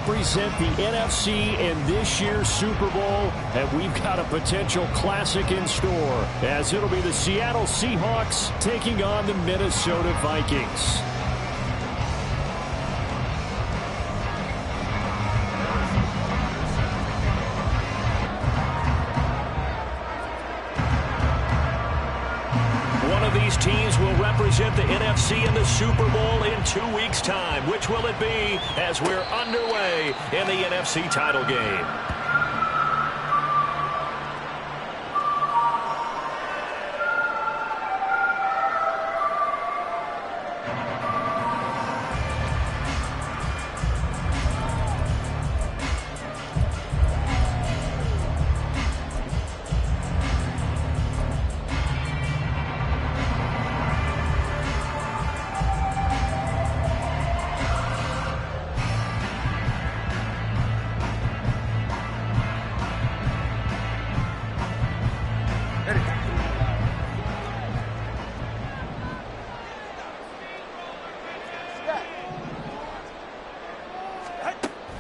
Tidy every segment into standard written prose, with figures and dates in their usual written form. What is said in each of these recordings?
represent the NFC in this year's Super Bowl, and we've got a potential classic in store, as it'll be the Seattle Seahawks taking on the Minnesota Vikings. These teams will represent the NFC in the Super Bowl in 2 weeks' time. Which will it be as we're underway in the NFC title game?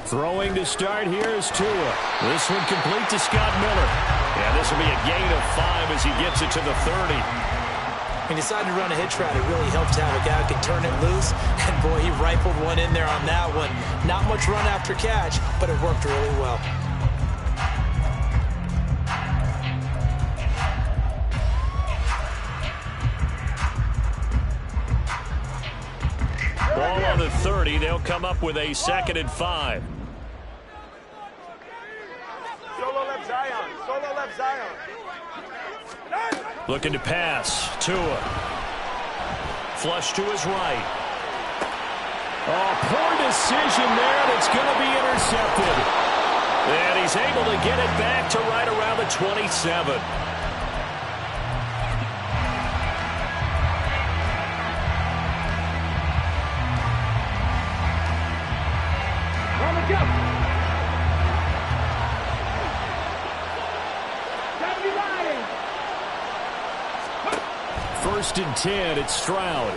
Throwing to start here is Tua. This one complete to Scott Miller. And this will be a gain of 5 as he gets it to the 30. He decided to run a hitch route. It really helped to have a guy who can turn it loose. And, boy, he rifled one in there on that one. Not much run after catch, but it worked really well. Ball on the 30. They'll come up with a 2nd and 5. Solo left Zion. Looking to pass. Tua. Flush to his right. Oh, poor decision there. That's going to be intercepted. And he's able to get it back to right around the 27. First and 10, it's Stroud.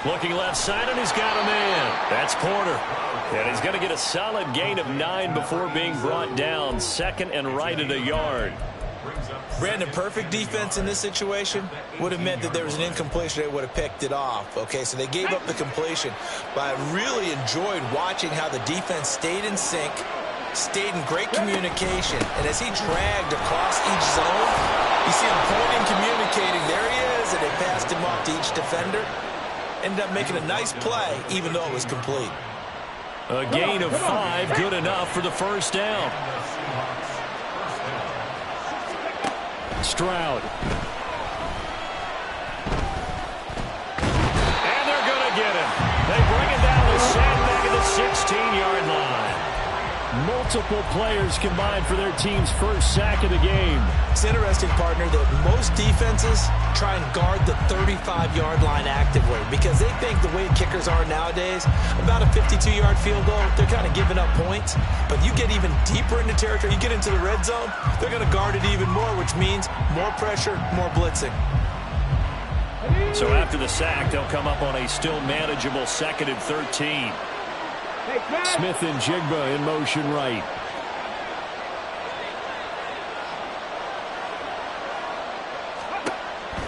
Looking left side, and he's got a man. That's Porter. And he's going to get a solid gain of 9 before being brought down. 2nd and right at a yard. Brandon, perfect defense in this situation would have meant that there was an incompletion. They would have picked it off. Okay, so they gave up the completion. But I really enjoyed watching how the defense stayed in sync, stayed in great communication. And as he dragged across each zone, you see him pointing, communicating. There he is, and they passed him off to each defender. Ended up making a nice play, even though it was complete. A gain of 5, good enough for the first down. Stroud. And they're going to get him. They bring it down the sandbag at the 16-yard line. Multiple players combined for their team's first sack of the game. It's interesting, partner, that most defenses try and guard the 35-yard line actively because they think the way kickers are nowadays, about a 52-yard field goal, they're kind of giving up points. But you get even deeper into territory, you get into the red zone, they're going to guard it even more, which means more pressure, more blitzing. So after the sack, they'll come up on a still manageable 2nd and 13. Smith and Jigba in motion right.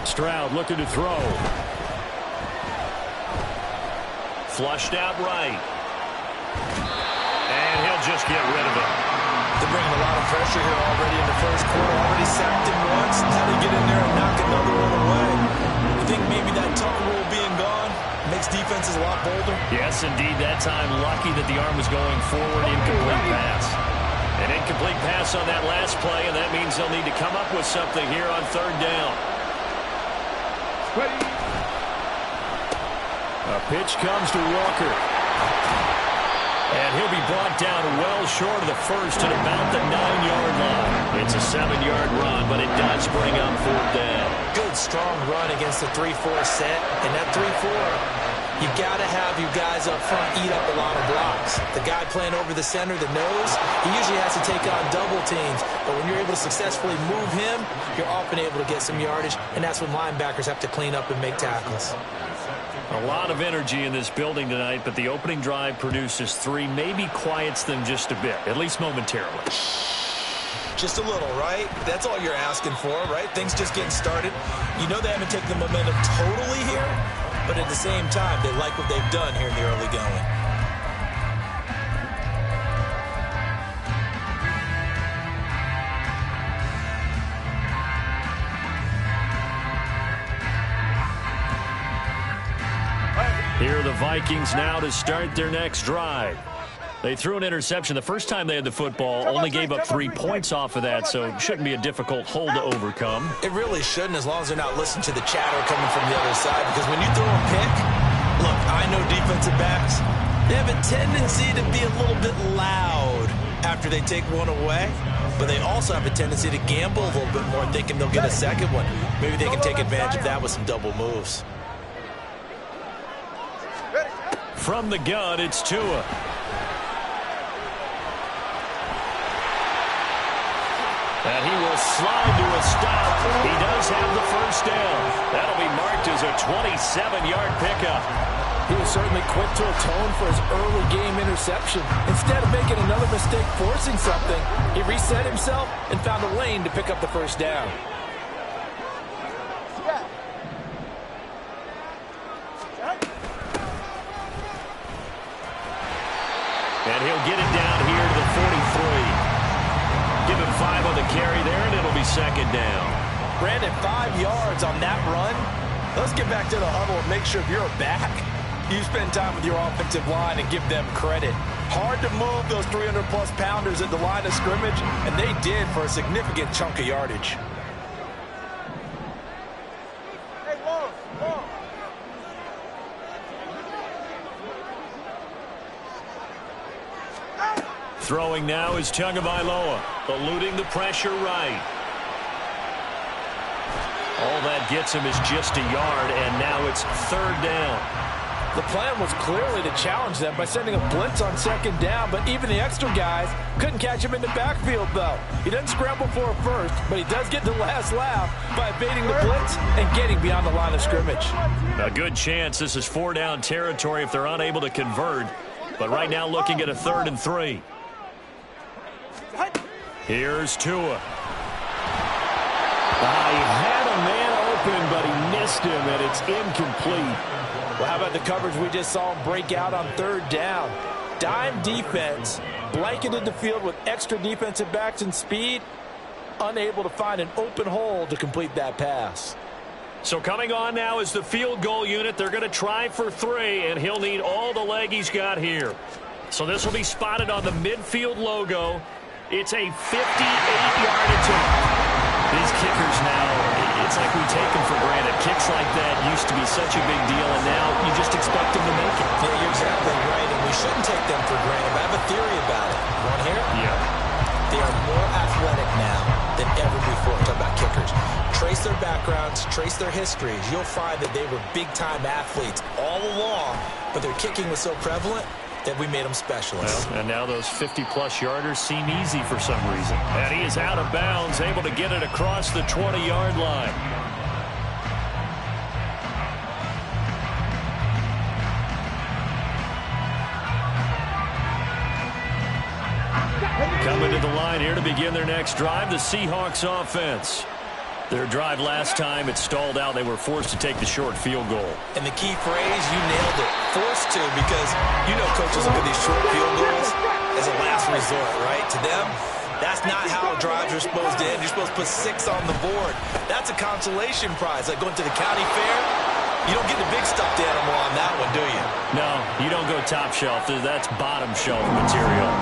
Stroud looking to throw. Flushed out right. And he'll just get rid of it. They're bringing a lot of pressure here already in the first quarter. Already sacked him once. Now they get in there and knock another one away. You think maybe that tuck rule being gone makes defenses a lot bolder? Yes, indeed. That time, lucky that the arm was going forward. Incomplete pass. An incomplete pass on that last play, and that means they'll need to come up with something here on 3rd down. A pitch comes to Walker. And he'll be brought down well short of the first at about the 9-yard line. It's a 7-yard run, but it does bring up 4th down. Good, strong run against the 3-4 set. And that 3-4, you got to have you guys up front eat up a lot of blocks. The guy playing over the center, the nose, he usually has to take on double teams. But when you're able to successfully move him, you're often able to get some yardage, and that's when linebackers have to clean up and make tackles. A lot of energy in this building tonight, but the opening drive produces 3, maybe quiets them just a bit, at least momentarily. Just a little, right? That's all you're asking for, right? Things just getting started. You know they haven't taken the momentum totally here, but at the same time, they like what they've done here in the early going. Here are the Vikings now to start their next drive. They threw an interception the first time they had the football, only gave up 3 points off of that, so it shouldn't be a difficult hole to overcome. It really shouldn't, as long as they're not listening to the chatter coming from the other side, because when you throw a pick, look, I know defensive backs, they have a tendency to be a little bit loud after they take one away, but they also have a tendency to gamble a little bit more, thinking they'll get a second one. Maybe they can take advantage of that with some double moves. From the gun, it's Tua. And he will slide to a stop. He does have the first down. That'll be marked as a 27-yard pickup. He was certainly quick to atone for his early game interception. Instead of making another mistake forcing something, he reset himself and found a lane to pick up the first down. And he'll get it down here to the 43. Give him 5 on the carry there, and it'll be second down. Brandon, 5 yards on that run. Let's get back to the huddle and make sure if you're back, you spend time with your offensive line and give them credit. Hard to move those 300-plus pounders at the line of scrimmage, and they did for a significant chunk of yardage. Throwing now is Tagovailoa, eluding the pressure right. All that gets him is just a yard, and now it's third down. The plan was clearly to challenge them by sending a blitz on second down, but even the extra guys couldn't catch him in the backfield, though. He doesn't scramble for a first, but he does get the last laugh by evading the blitz and getting beyond the line of scrimmage. A good chance this is 4-down territory if they're unable to convert, but right now looking at a 3rd and 3. Here's Tua. He had a man open, but he missed him, and it's incomplete. Well, how about the coverage we just saw him break out on 3rd down? Dime defense, blanketed the field with extra defensive backs and speed, unable to find an open hole to complete that pass. So coming on now is the field goal unit. They're going to try for 3, and he'll need all the leg he's got here. So this will be spotted on the midfield logo. It's a 58-yard attempt. These kickers now, it's like we take them for granted. Kicks like that used to be such a big deal, and now you just expect them to make it. Yeah, you're exactly right, and we shouldn't take them for granted. But I have a theory about it. You want to hear it? Yeah. They are more athletic now than ever before. Talk about kickers. Trace their backgrounds, trace their histories. You'll find that they were big-time athletes all along, but their kicking was so prevalent that we made them specialists. Well, and now those 50-plus yarders seem easy for some reason. And he is out of bounds, able to get it across the 20-yard line. Coming to the line here to begin their next drive, the Seahawks offense. Their drive last time, it stalled out. They were forced to take the short field goal. And the key phrase, you nailed it. Forced to, because you know coaches look at these short field goals as a last resort, right? To them, that's not how drives are supposed to end. You're supposed to put 6 on the board. That's a consolation prize. Like going to the county fair, you don't get the big stuffed animal on that one, do you? No, you don't go top shelf. That's bottom shelf material.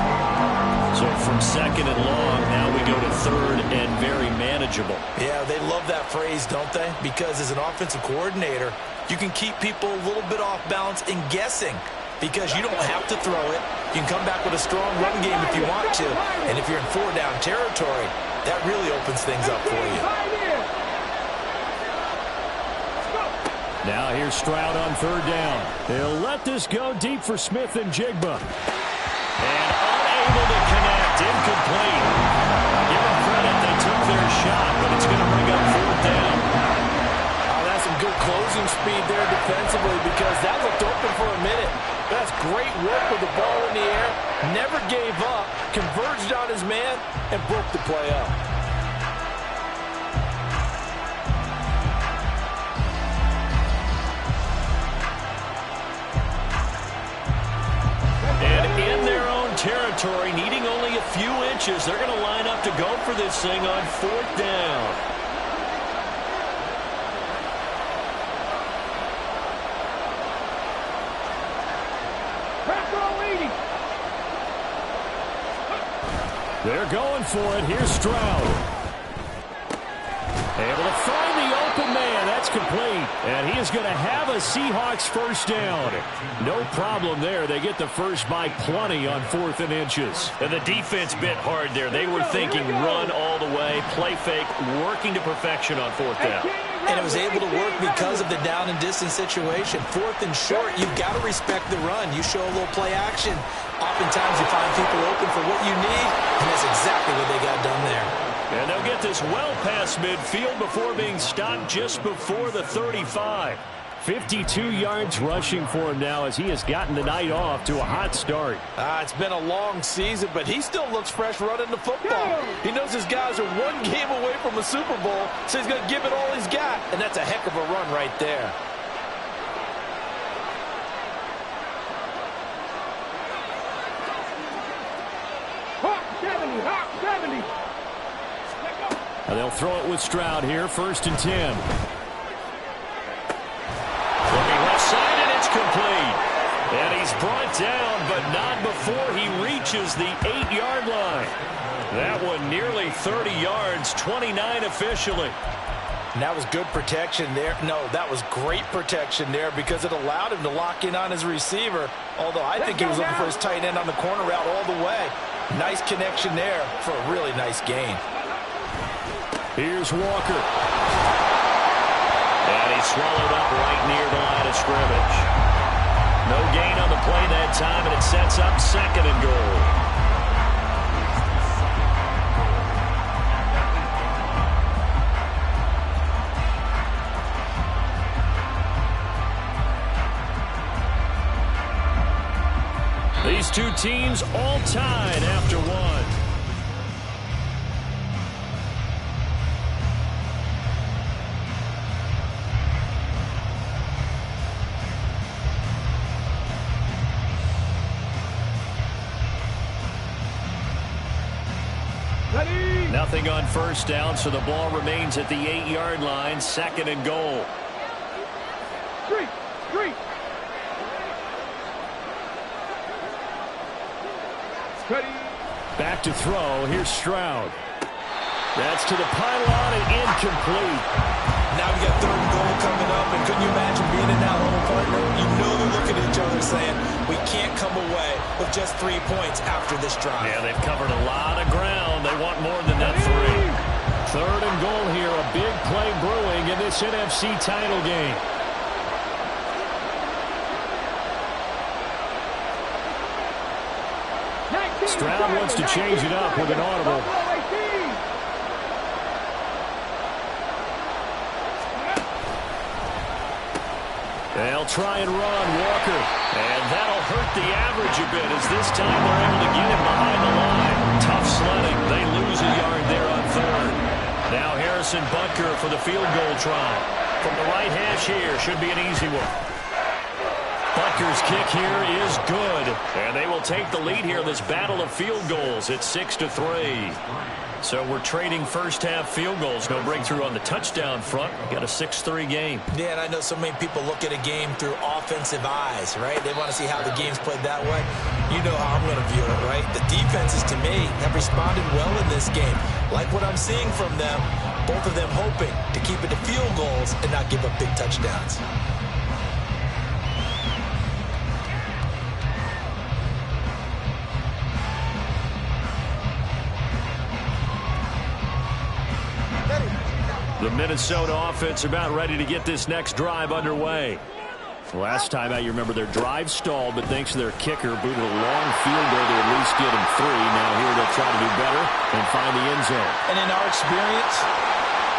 So from 2nd and long, now we go to 3rd and very manageable. Yeah, they love that phrase, don't they? Because as an offensive coordinator, you can keep people a little bit off balance and guessing because you don't have to throw it. You can come back with a strong run game if you want to. And if you're in 4-down territory, that really opens things up for you. Now here's Stroud on 3rd down. They'll let this go deep for Smith and Jigba. And unable to connect, incomplete. Give them credit, they took their shot, but it's going to bring up 4th down. Oh, that's some good closing losing speed there defensively because that looked open for a minute. That's great work with the ball in the air. Never gave up, converged on his man, and broke the play up. And in their own territory, needing only a few inches, they're going to line up to go for this thing on 4th down. They're going for it. Here's Stroud. Able to find the open man. That's complete. And he is going to have a Seahawks first down. No problem there. They get the first by plenty on 4th and inches. And the defense bit hard there. They were thinking run all the way, play fake, working to perfection on 4th down. And it was able to work because of the down and distance situation. 4th and short, you've got to respect the run. You show a little play action. Oftentimes you find people open for what you need, and that's exactly what they got done there. And they'll get this well past midfield before being stopped just before the 35. 52 yards rushing for him now as he has gotten the night off to a hot start. It's been a long season, but he still looks fresh running the football. He knows his guys are one game away from a Super Bowl, so he's going to give it all he's got, and that's a heck of a run right there. And they'll throw it with Stroud here, 1st and 10. Looking left side, and it's complete. And he's brought down, but not before he reaches the 8-yard line. That one nearly 30 yards, 29 officially. And that was good protection there. No, that was great protection there because it allowed him to lock in on his receiver. Although I think he was looking for his tight end on the corner route all the way. Nice connection there for a really nice gain. Here's Walker. And he's swallowed up right near the line of scrimmage. No gain on the play that time, and it sets up 2nd and goal. These two teams all tied after one. Nothing on 1st down, so the ball remains at the 8-yard line, 2nd and goal. Back to throw. Here's Stroud. That's to the pylon and incomplete. Now we got 3rd and goal coming up, and couldn't you imagine being in that little partner? You know they're looking at each other saying, we can't come away with just 3 points after this drive. Yeah, they've covered a lot of ground. They want more than that 3. 3rd and goal here. A big play brewing in this NFC title game. Stroud wants to change it up with an audible. They'll try and run Walker. And that'll hurt the average a bit as this time they're able to get him behind the line. Tough sledding. They lose a yard there on 3rd. Now Harrison Butker for the field goal try. From the right hash here. Should be an easy one. Butker's kick here is good. And they will take the lead here in this battle of field goals. It's 6-3. So we're trading first half field goals. No breakthrough on the touchdown front. We got a 6-3 game. Yeah, and I know so many people look at a game through offensive eyes, right? They want to see how the game's played that way. You know how I'm going to view it, right? The defenses, to me, have responded well in this game. Like what I'm seeing from them, both of them hoping to keep it to field goals and not give up big touchdowns. The Minnesota offense about ready to get this next drive underway. Last time out, you remember their drive stalled, but thanks to their kicker, booted a long field goal to at least get them 3. Now here they'll try to do better and find the end zone. And in our experience,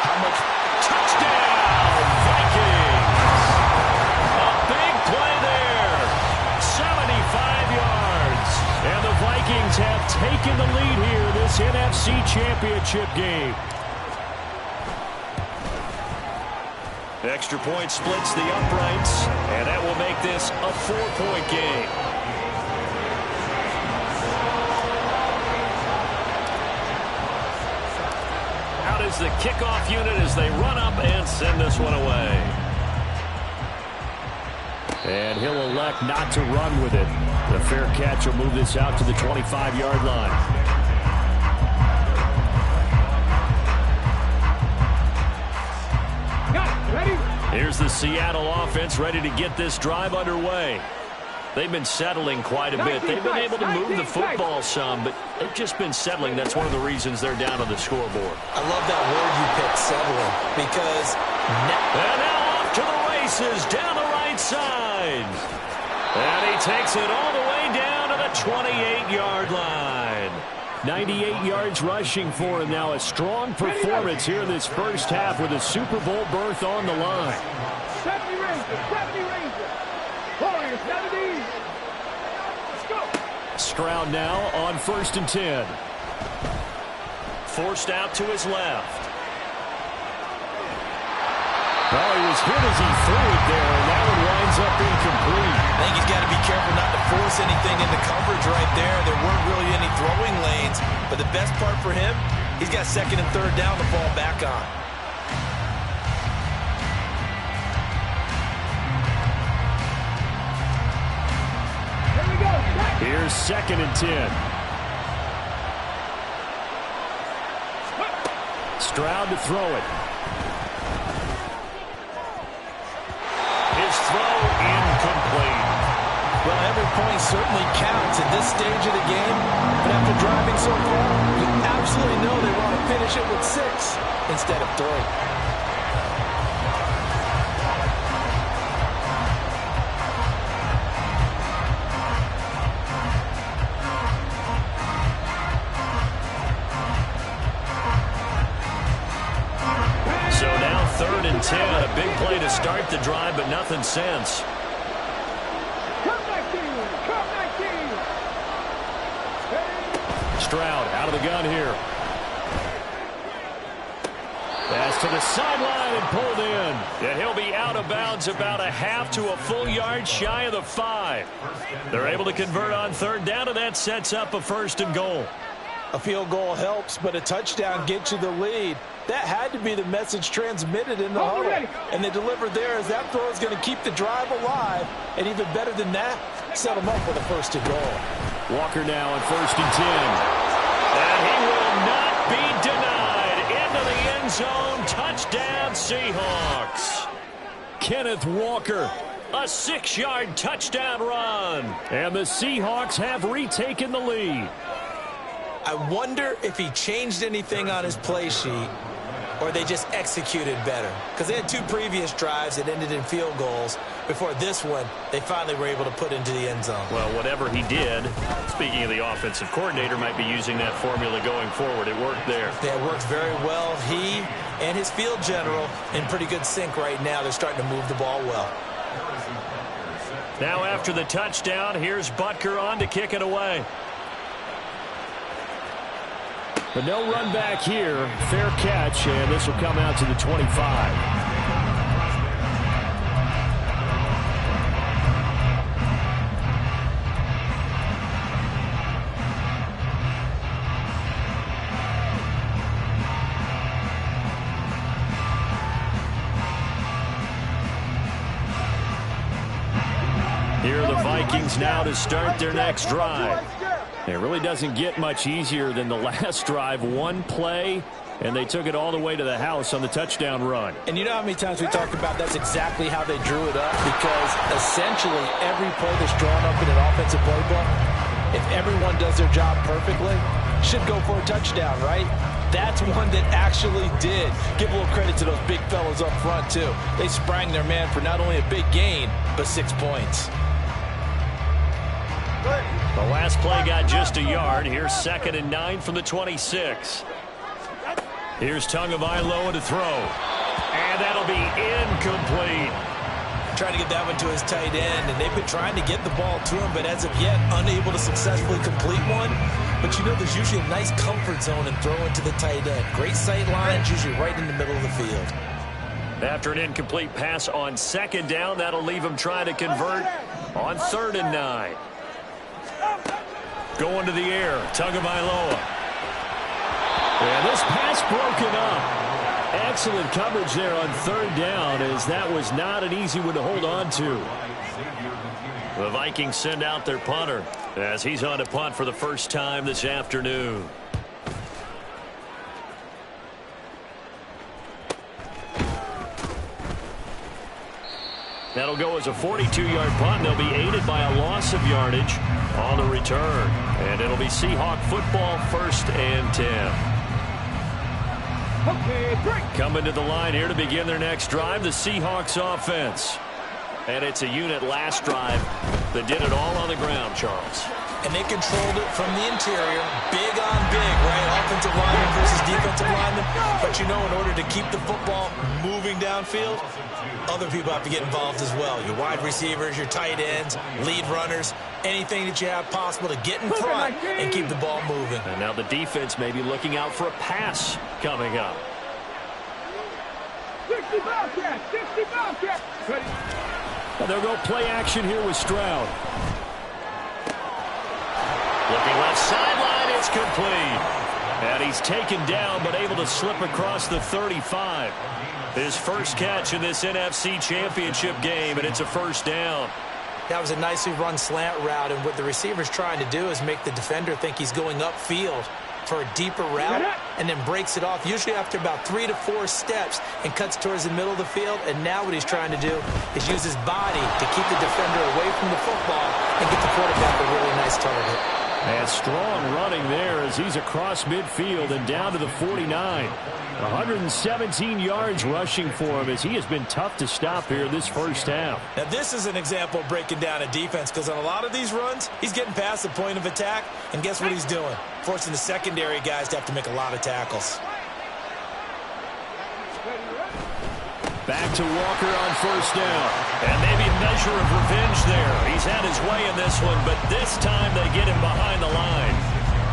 how much touchdown Vikings! Vikings have taken the lead here in this NFC Championship game. Extra point splits the uprights, and that will make this a 4-point game. Out is the kickoff unit as they run up and send this one away. And he'll elect not to run with it. The fair catch will move this out to the 25-yard line. Here's the Seattle offense ready to get this drive underway. They've been settling quite a bit. They've been able to move the football some, but they've just been settling. That's one of the reasons they're down on the scoreboard. I love that word you picked, settling, because and now off to the races down the right side. And he takes it all the way down to the 28-yard line. 98 yards rushing for him now. A strong performance here in this first half with a Super Bowl berth on the line. 70 Rangers. Warriors, 70. Let's go. Stroud now on 1st and 10. Forced out to his left. Oh, he was hit as he threw it there, and that one winds up incomplete. I think he's got to be careful not to force anything into coverage right there. There weren't really any throwing lanes, but the best part for him, he's got 2nd and 3rd down to fall back on. Here we go. Here's 2nd and 10. Stroud to throw it. His throw incomplete. Well, every point certainly counts at this stage of the game, but after driving so far, you absolutely know they want to finish it with 6 instead of 3. So now 3rd and 10, a big play to start the drive, but nothing since. Come back team. Stroud out of the gun here. Pass to the sideline and pulled in. And he'll be out of bounds about a half to a full yard shy of the 5. They're able to convert on 3rd down, and that sets up a 1st and goal. A field goal helps, but a touchdown gets you the lead. That had to be the message transmitted in the huddle. And they delivered there as that throw is going to keep the drive alive. And even better than that, set them up with a 1st and goal. Walker now on 1st and 10. And he will not be denied. Into the end zone. Touchdown, Seahawks. Kenneth Walker. A 6-yard touchdown run. And the Seahawks have retaken the lead. I wonder if he changed anything on his play sheet or they just executed better. Because they had 2 previous drives that ended in field goals. Before this one, they finally were able to put into the end zone. Well, whatever he did, speaking of the offensive coordinator, might be using that formula going forward. It worked there. Yeah, it worked very well. He and his field general in pretty good sync right now. They're starting to move the ball well. Now after the touchdown, here's Butker on to kick it away. But no run back here. Fair catch, and this will come out to the 25. Here are the Vikings now to start their next drive. It really doesn't get much easier than the last drive. One play, and they took it all the way to the house on the touchdown run. And you know how many times we talked about that's exactly how they drew it up? Because essentially every play that's drawn up in an offensive playbook, if everyone does their job perfectly, should go for a touchdown, right? That's one that actually did. Give a little credit to those big fellas up front, too. They sprang their man for not only a big gain, but 6 points. The last play got just a yard. Here's 2nd and 9 from the 26. Here's Tagovailoa to throw. And that'll be incomplete. Trying to get that one to his tight end, and they've been trying to get the ball to him, but as of yet, unable to successfully complete one. but you know there's usually a nice comfort zone in throwing to the tight end. Great sight lines, usually right in the middle of the field. After an incomplete pass on second down, that'll leave him trying to convert on 3rd and 9. Going to the air, Tagovailoa. And this pass broken up. Excellent coverage there on 3rd down, as that was not an easy one to hold on to. The Vikings send out their punter as he's on to punt for the first time this afternoon. That'll go as a 42-yard punt. They'll be aided by a loss of yardage on the return. And it'll be Seahawk football, 1st and 10. Coming to the line here to begin their next drive, the Seahawks offense. And it's a unit last drive that did it all on the ground, Charles. And they controlled it from the interior, big on big, right? Offensive lineman versus defensive lineman. But you know, in order to keep the football moving downfield, other people have to get involved as well. Your wide receivers, your tight ends, lead runners, anything that you have possible to get in front and keep the ball moving. And now the defense may be looking out for a pass coming up. 60 Bobcats! 60 Bobcats! Well, they'll go play action here with Stroud. Looking left sideline, it's complete. And he's taken down, but able to slip across the 35. His first catch in this NFC Championship game, and it's a 1st down. That was a nicely run slant route, and what the receiver's trying to do is make the defender think he's going upfield for a deeper route, and then breaks it off, usually after about 3 to 4 steps, and cuts towards the middle of the field. And now what he's trying to do is use his body to keep the defender away from the football and get the quarterback a really nice target. And strong running there as he's across midfield and down to the 49. 117 yards rushing for him as he has been tough to stop here this first half. Now this is an example of breaking down a defense, because on a lot of these runs, he's getting past the point of attack, and guess what he's doing? Forcing the secondary guys to have to make a lot of tackles. Back to Walker on 1st down. And maybe a measure of revenge there. He's had his way in this one, but this time they get him behind the line.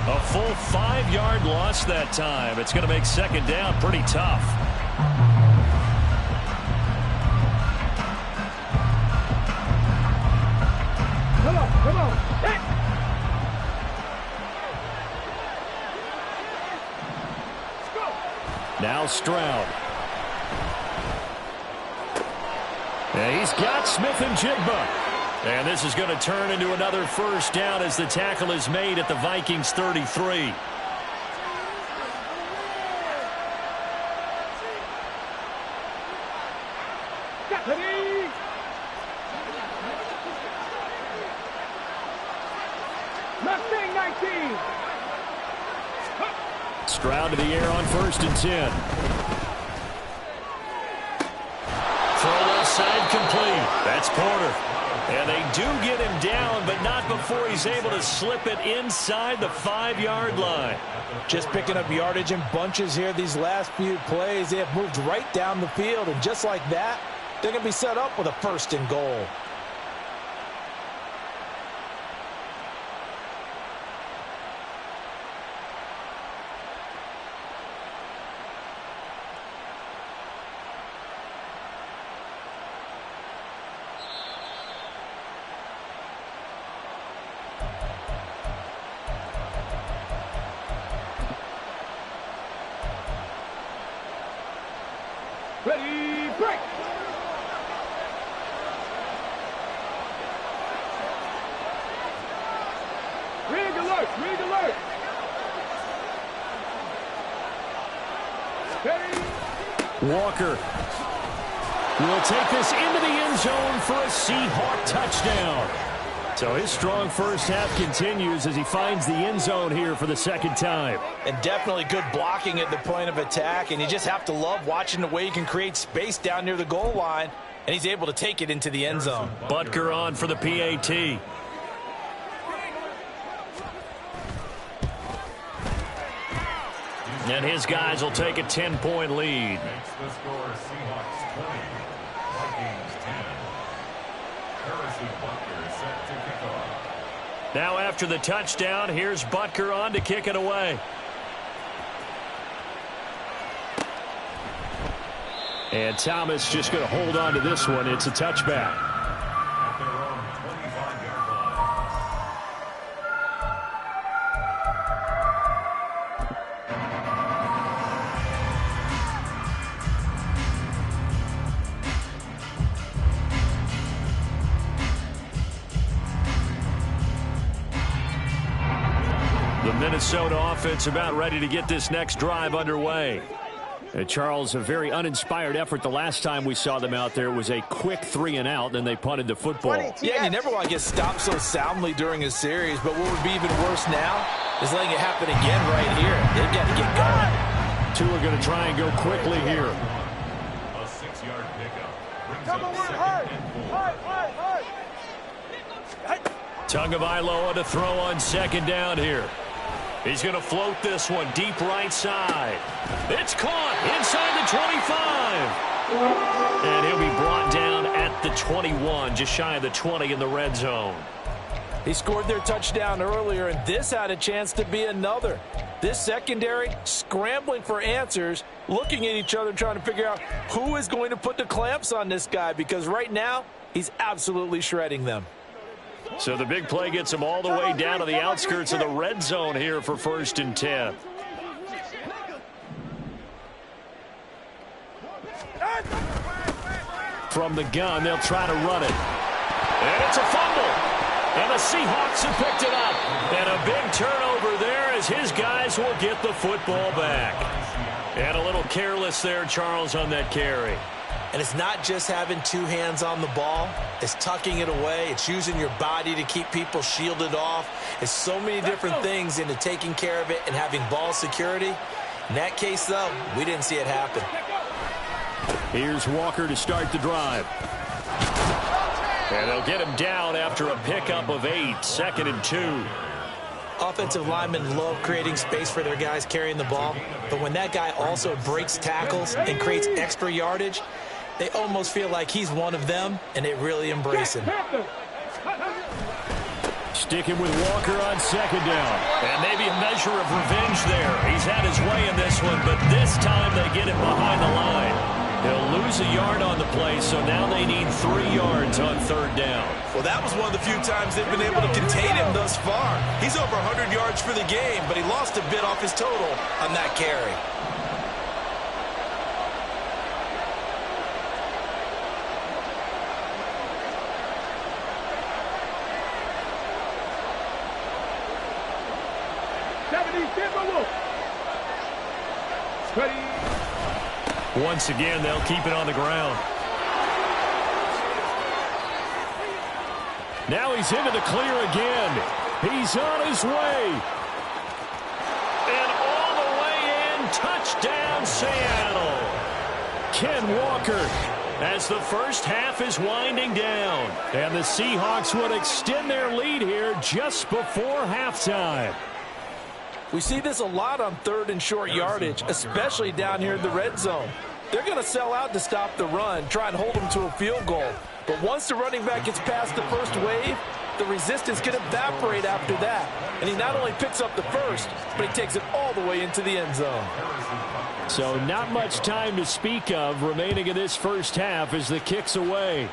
A full 5-yard loss that time. It's going to make 2nd down pretty tough. Come on, come on. Hey. Let's go. Now Stroud. And he's got Smith and Jigba. And this is going to turn into another 1st down as the tackle is made at the Vikings 33. Mustang 19. Stroud to the air on 1st and 10. Throw left side complete. That's Porter. And they do get him down, but not before he's able to slip it inside the 5-yard line. Just picking up yardage in bunches here these last few plays. They have moved right down the field, and just like that, they're going to be set up with a 1st and goal. Ready, break! Rig alert, rig alert! Steady! Walker will take this into the end zone for a Seahawk touchdown. So his strong first half continues as he finds the end zone here for the 2nd time. And definitely good blocking at the point of attack, and you just have to love watching the way he can create space down near the goal line, and he's able to take it into the end zone. Butker on for the PAT. And his guys will take a 10-point lead. Makes the score Seahawks 20, Vikings 10. Harrison Butker set to kick off. Now after the touchdown, here's Butker on to kick it away. And Thomas just going to hold on to this one. It's a touchback. At their own 25-yard The Minnesota offense about ready to get this next drive underway. Charles, a very uninspired effort the last time we saw them out there. It was a quick 3-and-out, then they punted the football. Yeah, and you never want to get stopped so soundly during a series, but what would be even worse now is letting it happen again right here. They've got to get going. Two are going to try and go quickly here. A 6-yard pickup brings up 2nd and 4. Tagovailoa to throw on 2nd down here. He's going to float this one deep right side. It's caught inside the 25. And he'll be brought down at the 21, just shy of the 20 in the red zone. He scored their touchdown earlier, and this had a chance to be another. This secondary scrambling for answers, looking at each other, trying to figure out who is going to put the clamps on this guy, because right now he's absolutely shredding them. So the big play gets him all the way down to the outskirts of the red zone here for 1st and 10. From the gun, they'll try to run it. And it's a fumble. And the Seahawks have picked it up. And a big turnover there as his guys will get the football back. And a little careless there, Charles, on that carry. And it's not just having two hands on the ball. It's tucking it away. It's using your body to keep people shielded off. It's so many different things into taking care of it and having ball security. In that case, though, we didn't see it happen. Here's Walker to start the drive. And they'll get him down after a pickup of 8, 2nd and 2. Offensive linemen love creating space for their guys carrying the ball. But when that guy also breaks tackles and creates extra yardage, they almost feel like he's one of them, and they really embrace him. Sticking with Walker on 2nd down. And maybe a measure of revenge there. He's had his way in this one, but this time they get him behind the line. He'll lose a yard on the play, so now they need 3 yards on 3rd down. Well, that was one of the few times they've been able to contain him thus far. He's over 100 yards for the game, but he lost a bit off his total on that carry. Once again, they'll keep it on the ground. Now he's into the clear again. He's on his way. And all the way in, touchdown Seattle. Ken Walker as the first half is winding down. And the Seahawks would extend their lead here just before halftime. We see this a lot on 3rd and short yardage, especially down here in the red zone. They're going to sell out to stop the run, try and hold them to a field goal. But once the running back gets past the first wave, the resistance can evaporate after that. And he not only picks up the first, but he takes it all the way into the end zone. So not much time to speak of remaining in this first half as the kick's away.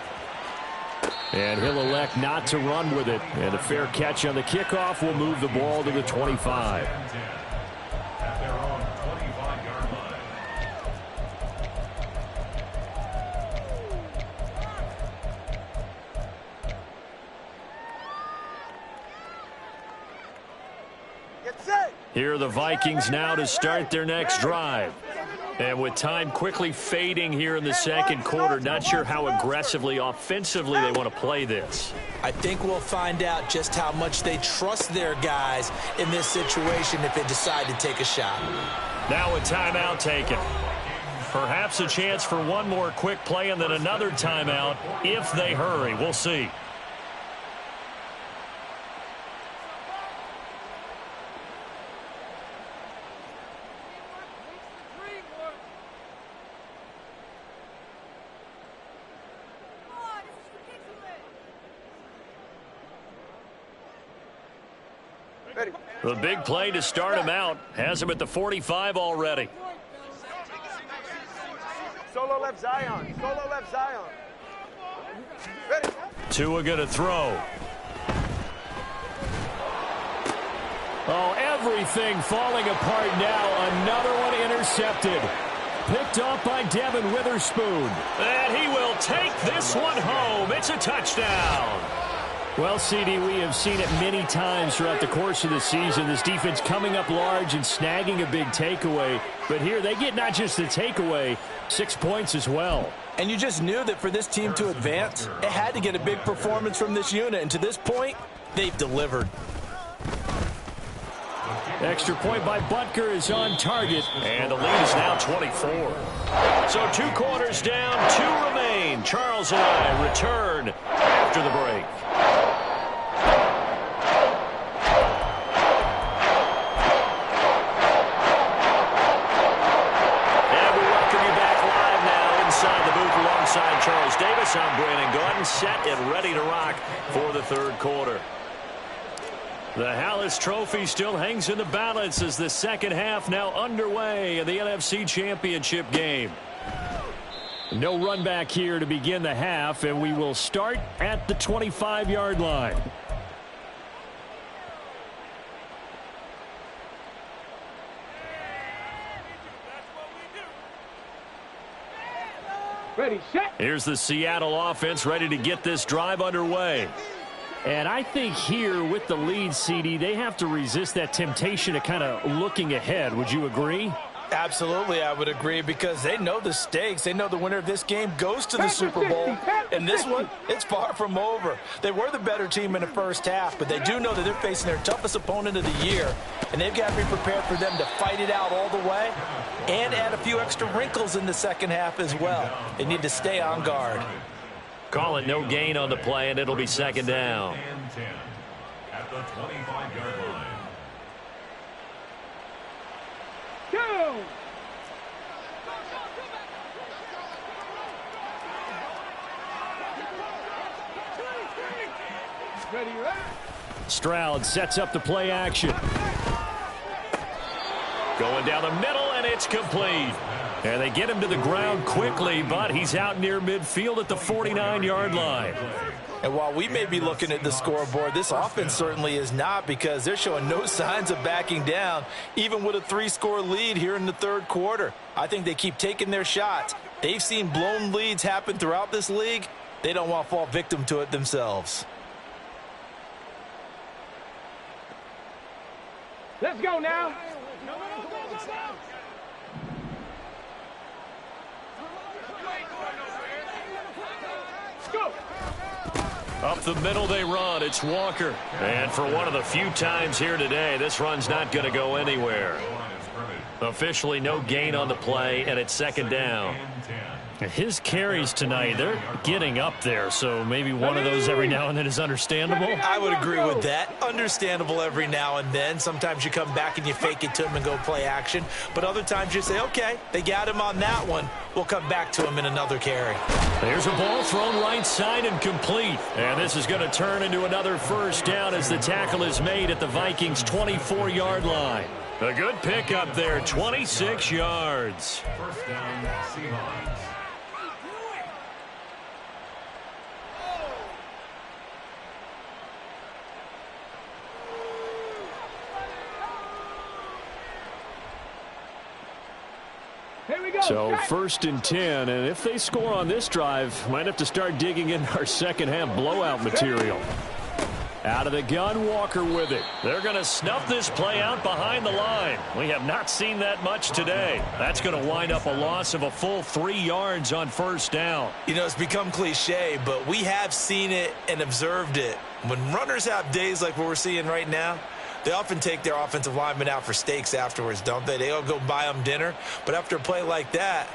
And he'll elect not to run with it. And a fair catch on the kickoff will move the ball to the 25. At their own 25-yard line. Here are the Vikings now to start their next drive. And with time quickly fading here in the 2nd quarter, not sure how aggressively, offensively they want to play this. I think we'll find out just how much they trust their guys in this situation if they decide to take a shot. Now a timeout taken. Perhaps a chance for one more quick play and then another timeout if they hurry. We'll see. The big play to start him out has him at the 45 already. Solo left Zion. Solo left Zion. Ready. Tua going to throw. Oh, everything falling apart now. Another one intercepted. Picked off by Devin Witherspoon. And he will take this one home. It's a touchdown. Well, CD, we have seen it many times throughout the course of the season. This defense coming up large and snagging a big takeaway. But here they get not just the takeaway, 6 points as well. And you just knew that for this team to advance, it had to get a big performance from this unit. And to this point, they've delivered. Extra point by Butker is on target, and the lead is now 24. So 2 quarters down, 2 remain. Charles and I return after the break. And we welcome you back live now inside the booth alongside Charles Davis. I'm Brandon Gordon, set and ready to rock for the third quarter. The Hallis Trophy still hangs in the balance as the second half now underway in the NFC Championship game. No run back here to begin the half, and we will start at the 25-yard line. Ready, set. Here's the Seattle offense ready to get this drive underway. And I think here with the lead, CD, they have to resist that temptation of kind of looking ahead. Would you agree? Absolutely, I would agree, because they know the stakes. They know the winner of this game goes to the Super Bowl. And this one, it's far from over. They were the better team in the first half, but they do know that they're facing their toughest opponent of the year. And they've got to be prepared for them to fight it out all the way and add a few extra wrinkles in the second half as well. They need to stay on guard. Call it no gain on the play, and it'll be second down. And 10 at the 25-yard line. Go. Ready, ready. Stroud sets up the play action. Going down the middle, and it's complete. And they get him to the ground quickly, but he's out near midfield at the 49-yard line. And while we may be looking at the scoreboard, this offense certainly is not, because they're showing no signs of backing down, even with a 3-score lead here in the third quarter. I think they keep taking their shots. They've seen blown leads happen throughout this league. They don't want to fall victim to it themselves. Let's go now. Go. Up the middle they run. It's Walker. And for one of the few times here today, this run's not going to go anywhere. Officially no gain on the play, and it's second down. His carries tonight, they're getting up there, so maybe one of those every now and then is understandable. I would agree with that. Understandable every now and then. Sometimes you come back and you fake it to him and go play action. But other times you say, okay, they got him on that one. We'll come back to him in another carry. There's a ball thrown right side and complete. And this is going to turn into another first down as the tackle is made at the Vikings' 24-yard line. A good pickup there, 26 yards. First down, Seahawks. Here we go. So first and 10, and if they score on this drive, might have to start digging in our second half blowout material. Out of the gun, Walker with it. They're going to snuff this play out behind the line. We have not seen that much today. That's going to wind up a loss of a full 3 yards on first down. You know, it's become cliche, but we have seen it and observed it. When runners have days like what we're seeing right now, they often take their offensive linemen out for steaks afterwards, don't they? They all go buy them dinner. But after a play like that,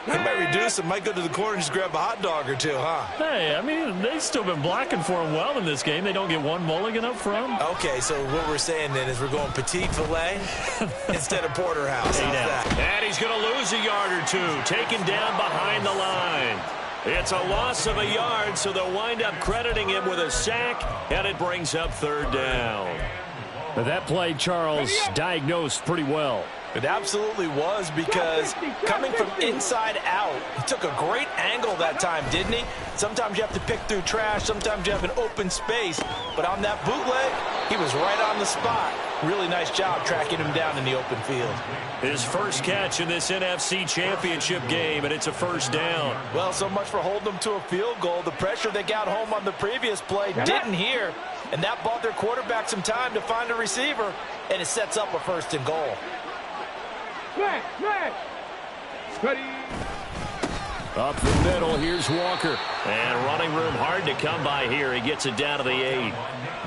they might reduce it, might go to the corner and just grab a hot dog or two, huh? Hey, I mean, they've still been blocking for him well in this game. They don't get one mulligan up front. Okay, so what we're saying then is we're going petite filet instead of porterhouse. How's that? And he's going to lose a yard or two, taken down behind the line. It's a loss of a yard, so they'll wind up crediting him with a sack, and it brings up third down. That play, Charles, diagnosed pretty well. It absolutely was, because coming from inside out, he took a great angle that time, didn't he? Sometimes you have to pick through trash. Sometimes you have an open space. But on that bootleg, he was right on the spot. Really nice job tracking him down in the open field. His first catch in this NFC Championship game, and it's a first down. Well, so much for holding them to a field goal. The pressure they got home on the previous play didn't hear, and that bought their quarterback some time to find a receiver, and it sets up a 1st and goal. Ready. Up the middle, here's Walker. And running room hard to come by here. He gets it down to the 8.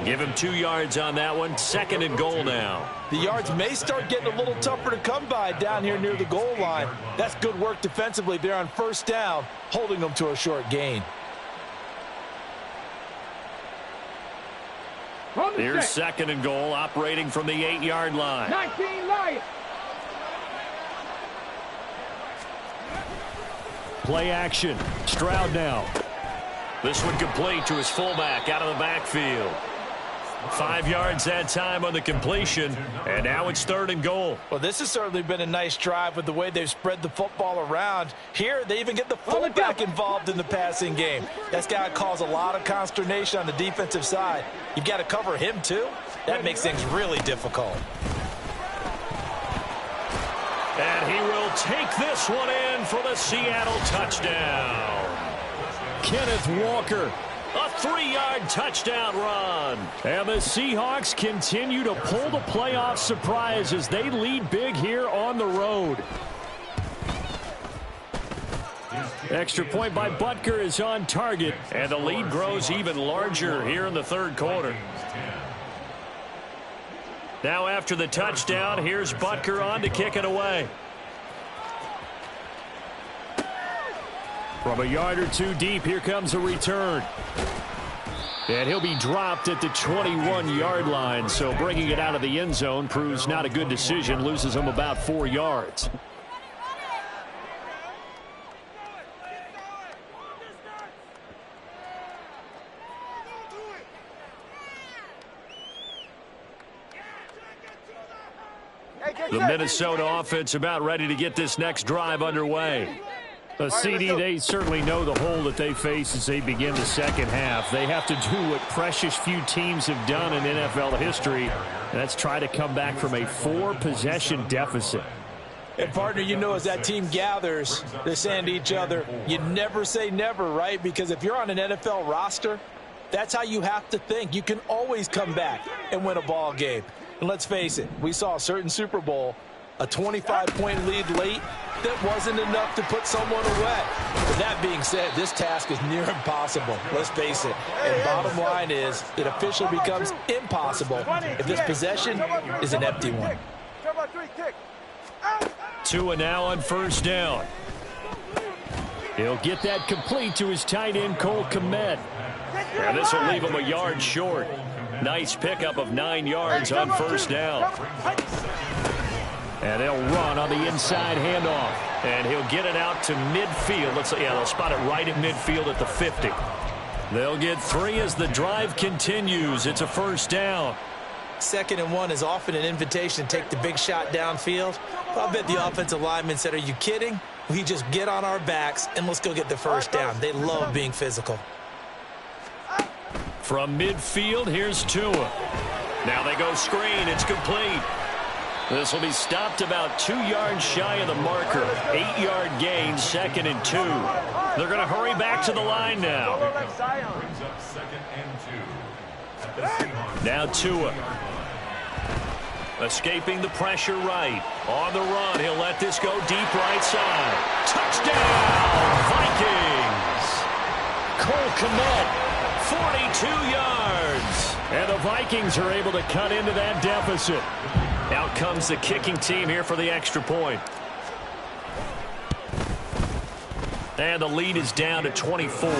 Give him 2 yards on that one. 2nd and goal now. The yards may start getting a little tougher to come by down here near the goal line. That's good work defensively there on 1st down, holding them to a short gain. Here's 2nd and goal, operating from the 8-yard line. 19 Lions. Play action. Stroud now. This one complete to his fullback out of the backfield. 5 yards that time on the completion, and now it's 3rd and goal. Well, this has certainly been a nice drive with the way they've spread the football around. Here, they even get the fullback involved in the passing game. That's got to cause a lot of consternation on the defensive side. You've got to cover him, too. That makes things really difficult. And he will take this one in for the Seattle touchdown. Kenneth Walker, a 3-yard touchdown run. And the Seahawks continue to pull the playoff surprise as they lead big here on the road. Extra point by Butker is on target, and the lead grows even larger here in the 3rd quarter. Now after the touchdown, here's Butker on to kick it away. From a yard or 2 deep, here comes a return. And he'll be dropped at the 21-yard line, so bringing it out of the end zone proves not a good decision, loses him about 4 yards. The Minnesota offense about ready to get this next drive underway. CD, they certainly know the hole that they face as they begin the 2nd half. They have to do what precious few teams have done in NFL history, and that's try to come back from a 4-possession deficit. And, partner, you know, as that team gathers, they're saying to each other, you never say never, right? Because if you're on an NFL roster, that's how you have to think. You can always come back and win a ball game. And let's face it, we saw a certain Super Bowl, a 25-point lead late, that wasn't enough to put someone away. With that being said, this task is near impossible. Let's face it. And bottom line is, it officially becomes impossible if this possession is an empty one. Tua now on 1st down. He'll get that complete to his tight end, Cole Kmet. And this will leave him a yard short. Nice pickup of 9 yards on 1st down. And they'll run on the inside handoff. And he'll get it out to midfield. They'll spot it right at midfield at the 50. They'll get 3 as the drive continues. It's a 1st down. 2nd and 1 is often an invitation to take the big shot downfield. I'll bet the offensive linemen said, are you kidding? We just get on our backs and let's go get the 1st down. They love being physical. From midfield, here's Tua. Now they go screen. It's complete. This will be stopped about 2 yards shy of the marker. 8-yard gain, 2nd and 2. They're going to hurry back to the line now. Now Tua. Escaping the pressure right. On the run, he'll let this go deep right side. Touchdown, Vikings! Cole Kmet. 42 yards. And the Vikings are able to cut into that deficit. Out comes the kicking team here for the extra point. And the lead is down to 24.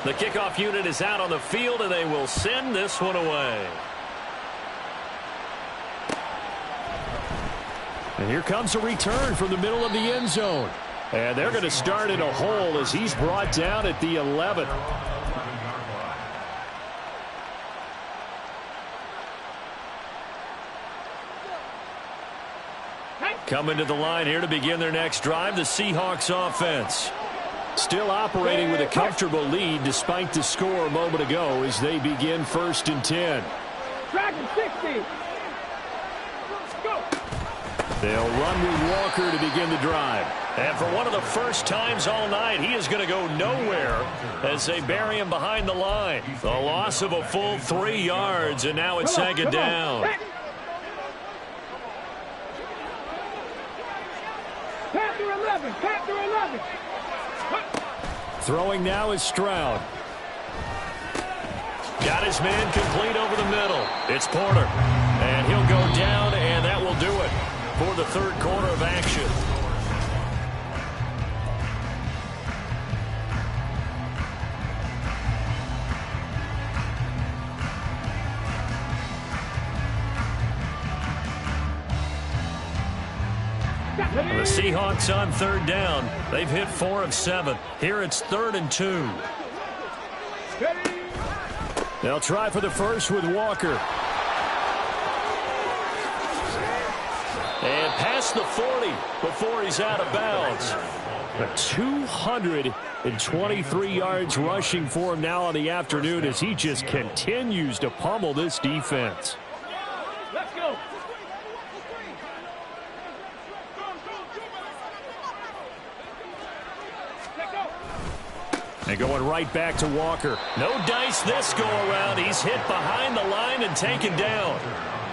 The kickoff unit is out on the field, and they will send this one away. And here comes a return from the middle of the end zone. And they're going to start in a hole as he's brought down at the 11th. Coming to the line here to begin their next drive, the Seahawks offense. Still operating with a comfortable lead despite the score a moment ago as they begin 1st and 10. Dragon 60. Go. They'll run with Walker to begin the drive. And for one of the first times all night, he is going to go nowhere as they bury him behind the line. A loss of a full 3 yards, and now it's 2nd down. Panther 11. Panther 11. Throwing now is Stroud. Got his man complete over the middle. It's Porter. And he'll go down, and that will do it for the 3rd quarter of action. The Seahawks on 3rd down. They've hit 4 of 7. Here it's 3rd and 2. They'll try for the first with Walker. And past the 40 before he's out of bounds. 223 yards rushing for him now on the afternoon as he just continues to pummel this defense. Let's go. And going right back to Walker. No dice this go-around. He's hit behind the line and taken down.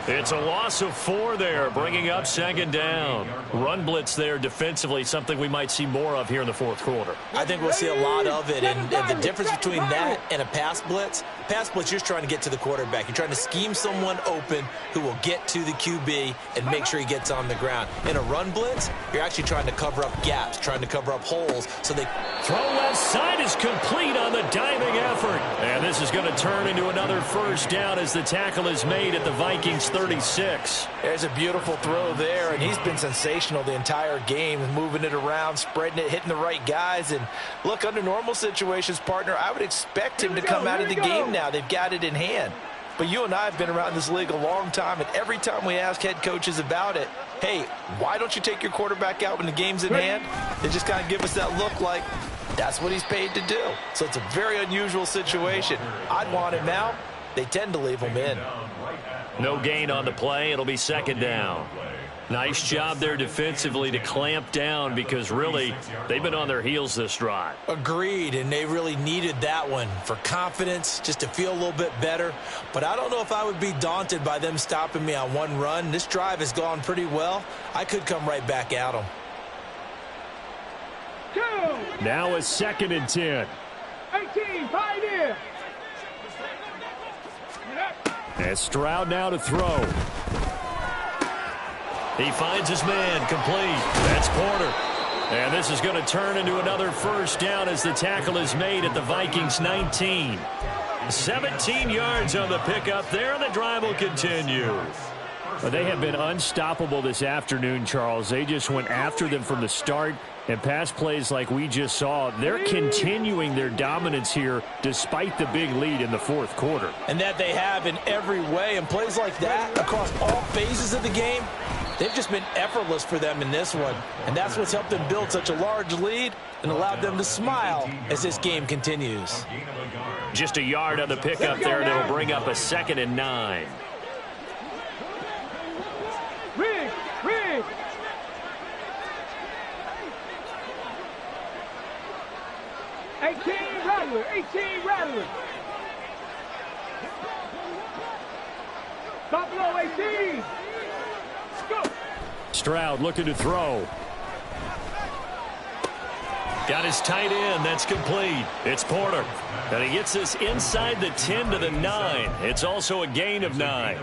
It's a loss of 4 there, bringing up 2nd down. Run blitz there defensively, something we might see more of here in the 4th quarter. I think we'll see a lot of it, and the difference between that and a pass blitz, you're just trying to get to the quarterback. You're trying to scheme someone open who will get to the QB and make sure he gets on the ground. In a run blitz, you're actually trying to cover up gaps, trying to cover up holes. So they throw left side is complete on the diving effort. And this is going to turn into another 1st down as the tackle is made at the Vikings 36. There's a beautiful throw there, and he's been sensational the entire game, moving it around, spreading it, hitting the right guys. And look, under normal situations, partner, I would expect him to come out of the game now. They've got it in hand. But you and I have been around this league a long time, and every time we ask head coaches about it, hey, why don't you take your quarterback out when the game's in hand? They just kind of give us that look like that's what he's paid to do. So it's a very unusual situation. I'd want him out. They tend to leave him in. No gain on the play. It'll be 2nd down. Nice job there defensively to clamp down because really they've been on their heels this drive. Agreed, and they really needed that one for confidence, just to feel a little bit better. But I don't know if I would be daunted by them stopping me on one run. This drive has gone pretty well. I could come right back at them. Now a 2nd and 10. 18, Pioneer. And Stroud now to throw. He finds his man complete. That's Porter. And this is going to turn into another 1st down as the tackle is made at the Vikings 19. 17 yards on the pickup there, and the drive will continue. Well, they have been unstoppable this afternoon, Charles. They just went after them from the start, and pass plays like we just saw, they're continuing their dominance here despite the big lead in the 4th quarter. And that they have in every way, and plays like that across all phases of the game, they've just been effortless for them in this one. And that's what's helped them build such a large lead and allowed them to smile as this game continues. Just a yard on the pickup there, and it'll bring up a 2nd and 9. Rig. 18 Rattler. 18 Rattler. Buffalo 18. Go. Stroud looking to throw. Got his tight end. That's complete. It's Porter. And he gets this inside the 10 to the 9. It's also a gain of 9.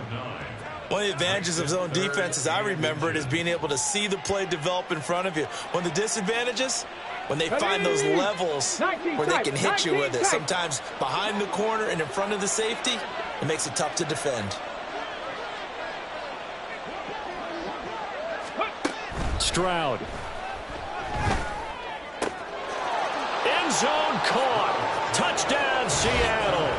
One of the advantages of zone defense, as I remember it, is being able to see the play develop in front of you. One of the disadvantages, when they find those levels where they can hit you with it. Sometimes behind the corner and in front of the safety, it makes it tough to defend. Stroud. End zone caught. Touchdown, Seattle.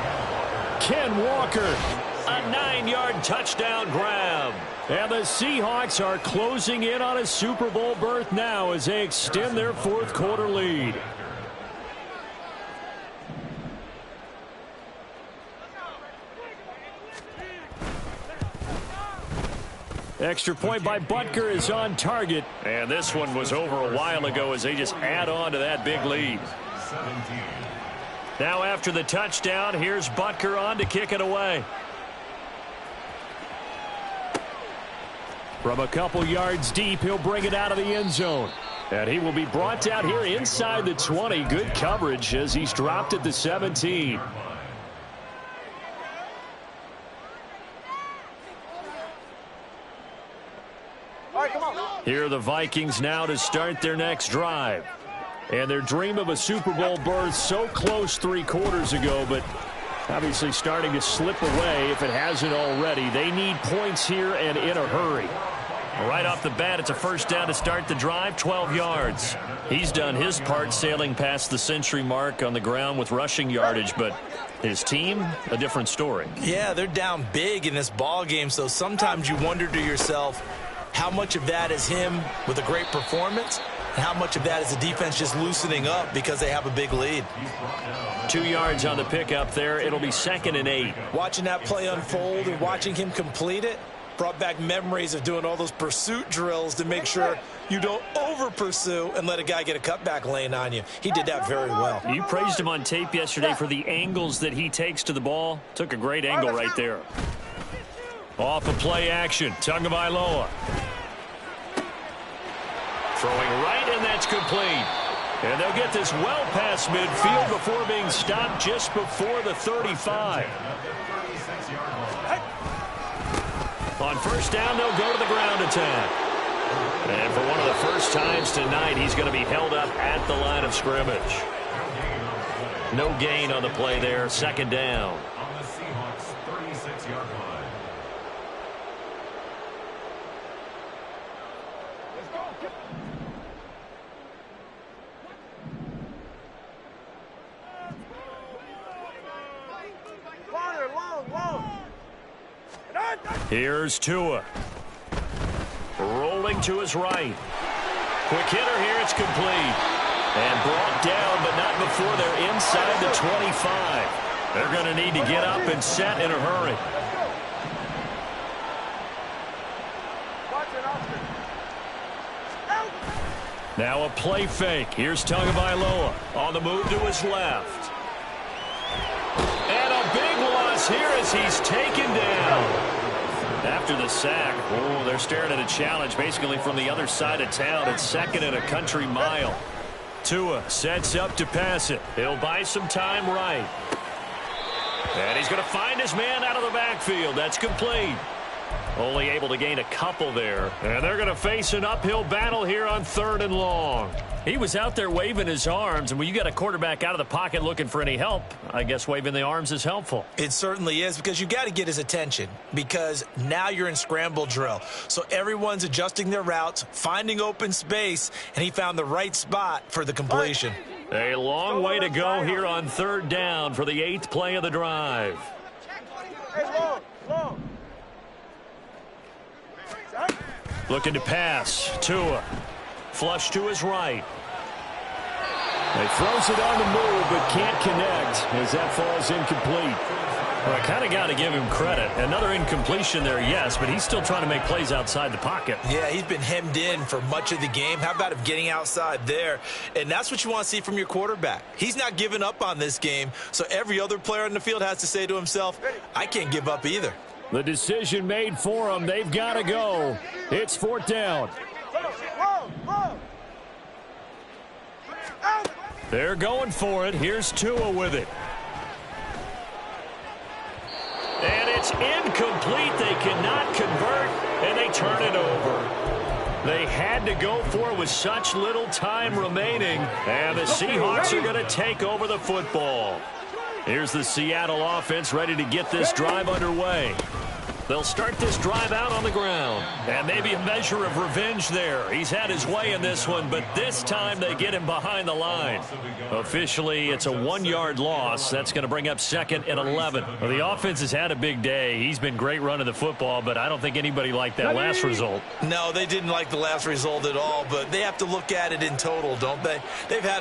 Ken Walker, a 9-yard touchdown grab. And the Seahawks are closing in on a Super Bowl berth now as they extend their fourth quarter lead. Extra point by Butker is on target. And this one was over a while ago as they just add on to that big lead. 17. Now after the touchdown, here's Butker on to kick it away. From a couple yards deep, he'll bring it out of the end zone. And he will be brought down here inside the 20. Good coverage as he's dropped at the 17. Here are the Vikings now to start their next drive. And their dream of a Super Bowl berth so close 3 quarters ago, but obviously starting to slip away if it hasn't already. They need points here and in a hurry. Right off the bat, it's a first down to start the drive, 12 yards. He's done his part sailing past the century mark on the ground with rushing yardage, but his team, a different story. Yeah, they're down big in this ball game, so sometimes you wonder to yourself, how much of that is him with a great performance, and how much of that is the defense just loosening up because they have a big lead. 2 yards on the pickup there. It'll be 2nd and 8. Watching that play unfold and watching him complete it brought back memories of doing all those pursuit drills to make sure you don't over-pursue and let a guy get a cutback lane on you. He did that very well. You praised him on tape yesterday for the angles that he takes to the ball. Took a great angle right there. Off of play action, Tagovailoa. Throwing right, and that's complete. And they'll get this well past midfield before being stopped just before the 35. On first down, they'll go to the ground attack. And for one of the first times tonight, he's going to be held up at the line of scrimmage. No gain on the play there, 2nd down. On the Seahawks 36-yard line. Here's Tua. Rolling to his right. Quick hitter here, it's complete. And brought down, but not before they're inside the 25. They're going to need to get up and set in a hurry. Now a play fake. Here's Tagovailoa on the move to his left. And a big loss here as he's taken down. After the sack, oh, they're staring at a challenge basically from the other side of town. It's 2nd and a country mile. Tua sets up to pass it. He'll buy some time right. And he's going to find his man out of the backfield. That's complete. Only able to gain a couple there. And they're going to face an uphill battle here on 3rd and long. He was out there waving his arms, and when you got a quarterback out of the pocket looking for any help, I guess waving the arms is helpful. It certainly is, because you got to get his attention, because now you're in scramble drill. So everyone's adjusting their routes, finding open space, and he found the right spot for the completion. A long way to go here on 3rd down for the 8th play of the drive. Looking to pass. Tua. Flush to his right. He throws it on the move, but can't connect as that falls incomplete. Well, I kind of got to give him credit. Another incompletion there, yes, but he's still trying to make plays outside the pocket. Yeah, he's been hemmed in for much of the game. How about him getting outside there? And that's what you want to see from your quarterback. He's not giving up on this game, so every other player on the field has to say to himself, I can't give up either. The decision made for them. They've got to go. It's 4th down. They're going for it. Here's Tua with it. And it's incomplete. They cannot convert, and they turn it over. They had to go for it with such little time remaining, and the Seahawks are going to take over the football. Here's the Seattle offense ready to get this drive underway. They'll start this drive out on the ground. And maybe a measure of revenge there. He's had his way in this one, but this time they get him behind the line. Officially, it's a 1-yard loss. That's going to bring up 2nd and 11. Well, the offense has had a big day. He's been great running the football, but I don't think anybody liked that last result. No, they didn't like the last result at all, but they have to look at it in total, don't they? They've had